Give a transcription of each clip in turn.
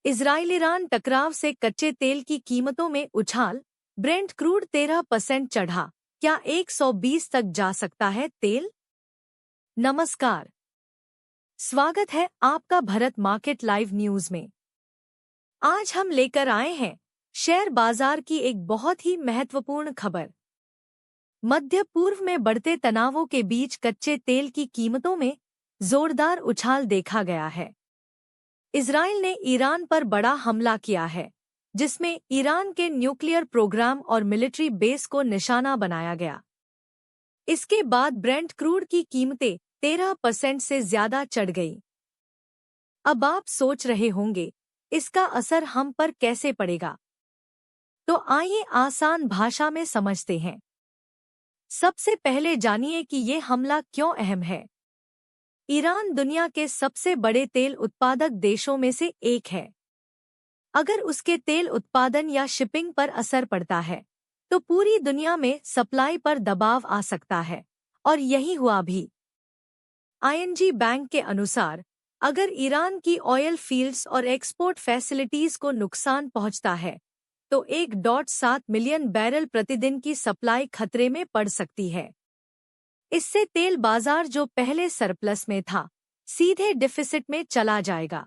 इजराइल-ईरान टकराव से कच्चे तेल की कीमतों में उछाल, ब्रेंट क्रूड 13% चढ़ा, क्या 120 तक जा सकता है तेल? नमस्कार, स्वागत है आपका भारत मार्केट लाइव न्यूज में। आज हम लेकर आए हैं शेयर बाजार की एक बहुत ही महत्वपूर्ण खबर। मध्य पूर्व में बढ़ते तनावों के बीच कच्चे तेल की कीमतों में जोरदार उछाल देखा गया है। इजराइल ने ईरान पर बड़ा हमला किया है, जिसमें ईरान के न्यूक्लियर प्रोग्राम और मिलिट्री बेस को निशाना बनाया गया। इसके बाद ब्रेंट क्रूड की कीमतें 13% से ज्यादा चढ़ गई। अब आप सोच रहे होंगे, इसका असर हम पर कैसे पड़ेगा? तो आइए आसान भाषा में समझते हैं। सबसे पहले जानिए कि ये हमला क्यों अहम है। ईरान दुनिया के सबसे बड़े तेल उत्पादक देशों में से एक है। अगर उसके तेल उत्पादन या शिपिंग पर असर पड़ता है, तो पूरी दुनिया में सप्लाई पर दबाव आ सकता है, और यही हुआ भी। आईएनजी बैंक के अनुसार, अगर ईरान की ऑयल फील्ड्स और एक्सपोर्ट फैसिलिटीज को नुकसान पहुंचता है, तो 1.7 मिलियन बैरल प्रतिदिन की सप्लाई खतरे में पड़ सकती है। इससे तेल बाजार जो पहले सरप्लस में था, सीधे डिफिसिट में चला जाएगा।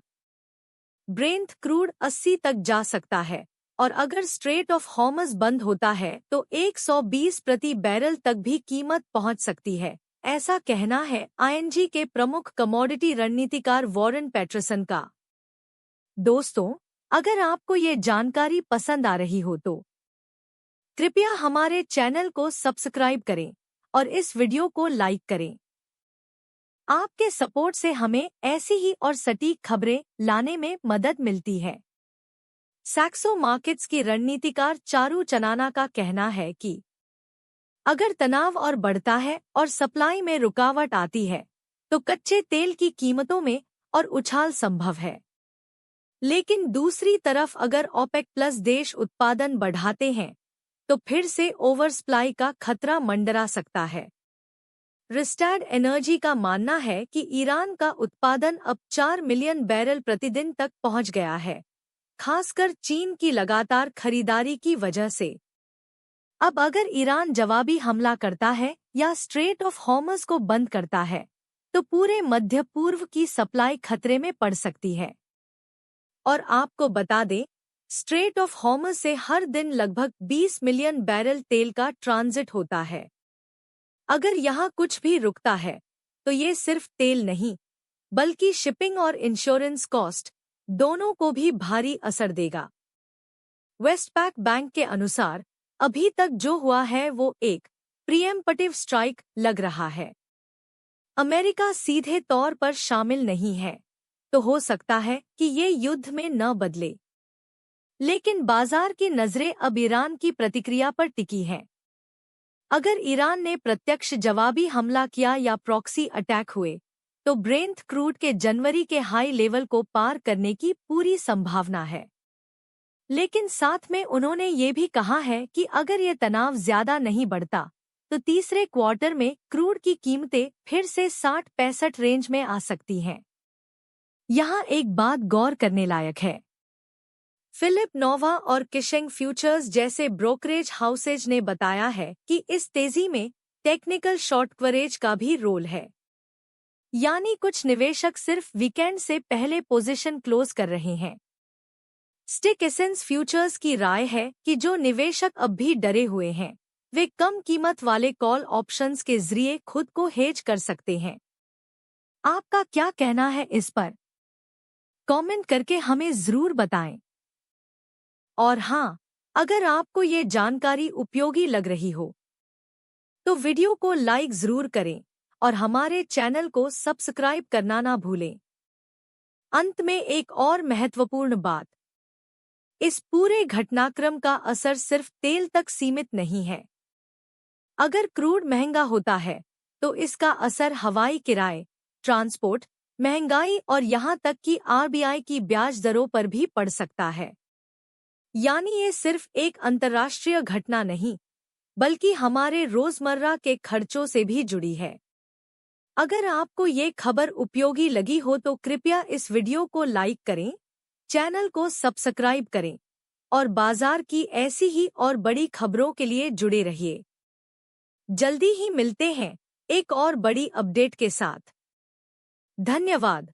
ब्रेंट क्रूड 80 तक जा सकता है, और अगर स्ट्रेट ऑफ हॉर्मज बंद होता है तो 120 प्रति बैरल तक भी कीमत पहुंच सकती है। ऐसा कहना है आईएनजी के प्रमुख कमोडिटी रणनीतिकार वॉरेन पैटरसन का। दोस्तों, अगर आपको ये जानकारी पसंद आ रही हो तो कृपया हमारे चैनल को सब्सक्राइब करें और इस वीडियो को लाइक करें। आपके सपोर्ट से हमें ऐसी ही और सटीक खबरें लाने में मदद मिलती है। सैक्सो मार्केट्स की रणनीतिकार चारू चनाना का कहना है कि अगर तनाव और बढ़ता है और सप्लाई में रुकावट आती है, तो कच्चे तेल की कीमतों में और उछाल संभव है। लेकिन दूसरी तरफ अगर ओपेक प्लस देश उत्पादन बढ़ाते हैं, तो फिर से ओवर सप्लाई का खतरा मंडरा सकता है। रिस्टैड एनर्जी का मानना है कि ईरान का उत्पादन अब 4 मिलियन बैरल प्रतिदिन तक पहुंच गया है, खासकर चीन की लगातार खरीदारी की वजह से। अब अगर ईरान जवाबी हमला करता है या स्ट्रेट ऑफ हॉर्मज को बंद करता है, तो पूरे मध्य पूर्व की सप्लाई खतरे में पड़ सकती है। और आपको बता दें, स्ट्रेट ऑफ हॉर्मज से हर दिन लगभग 20 मिलियन बैरल तेल का ट्रांजिट होता है। अगर यहाँ कुछ भी रुकता है, तो ये सिर्फ तेल नहीं, बल्कि शिपिंग और इंश्योरेंस कॉस्ट दोनों को भी भारी असर देगा। वेस्टपैक बैंक के अनुसार, अभी तक जो हुआ है वो एक प्रीएम्पटिव स्ट्राइक लग रहा है। अमेरिका सीधे तौर पर शामिल नहीं है, तो हो सकता है कि ये युद्ध में न बदले। लेकिन बाजार की नजरें अब ईरान की प्रतिक्रिया पर टिकी हैं। अगर ईरान ने प्रत्यक्ष जवाबी हमला किया या प्रॉक्सी अटैक हुए, तो ब्रेंट क्रूड के जनवरी के हाई लेवल को पार करने की पूरी संभावना है। लेकिन साथ में उन्होंने ये भी कहा है कि अगर ये तनाव ज्यादा नहीं बढ़ता, तो तीसरे क्वार्टर में क्रूड की कीमतें फिर से 60-65 रेंज में आ सकती हैं। यहाँ एक बात गौर करने लायक है। फिलिप नोवा और किशिंग फ्यूचर्स जैसे ब्रोकरेज हाउसेज ने बताया है कि इस तेजी में टेक्निकल शॉर्ट कवरेज का भी रोल है। यानी कुछ निवेशक सिर्फ वीकेंड से पहले पोजीशन क्लोज कर रहे हैं। स्टिक एसेंस फ्यूचर्स की राय है कि जो निवेशक अब भी डरे हुए हैं, वे कम कीमत वाले कॉल ऑप्शंस के जरिए खुद को हेज कर सकते हैं। आपका क्या कहना है इस पर? कमेंट करके हमें जरूर बताएं। और हाँ, अगर आपको ये जानकारी उपयोगी लग रही हो, तो वीडियो को लाइक जरूर करें और हमारे चैनल को सब्सक्राइब करना ना भूलें। अंत में एक और महत्वपूर्ण बात, इस पूरे घटनाक्रम का असर सिर्फ तेल तक सीमित नहीं है। अगर क्रूड महंगा होता है, तो इसका असर हवाई किराए, ट्रांसपोर्ट, महंगाई और यहाँ तक कि आरबीआई की ब्याज दरों पर भी पड़ सकता है। यानी ये सिर्फ एक अंतर्राष्ट्रीय घटना नहीं, बल्कि हमारे रोजमर्रा के खर्चों से भी जुड़ी है। अगर आपको ये खबर उपयोगी लगी हो तो कृपया इस वीडियो को लाइक करें, चैनल को सब्सक्राइब करें और बाजार की ऐसी ही और बड़ी खबरों के लिए जुड़े रहिए। जल्दी ही मिलते हैं एक और बड़ी अपडेट के साथ। धन्यवाद।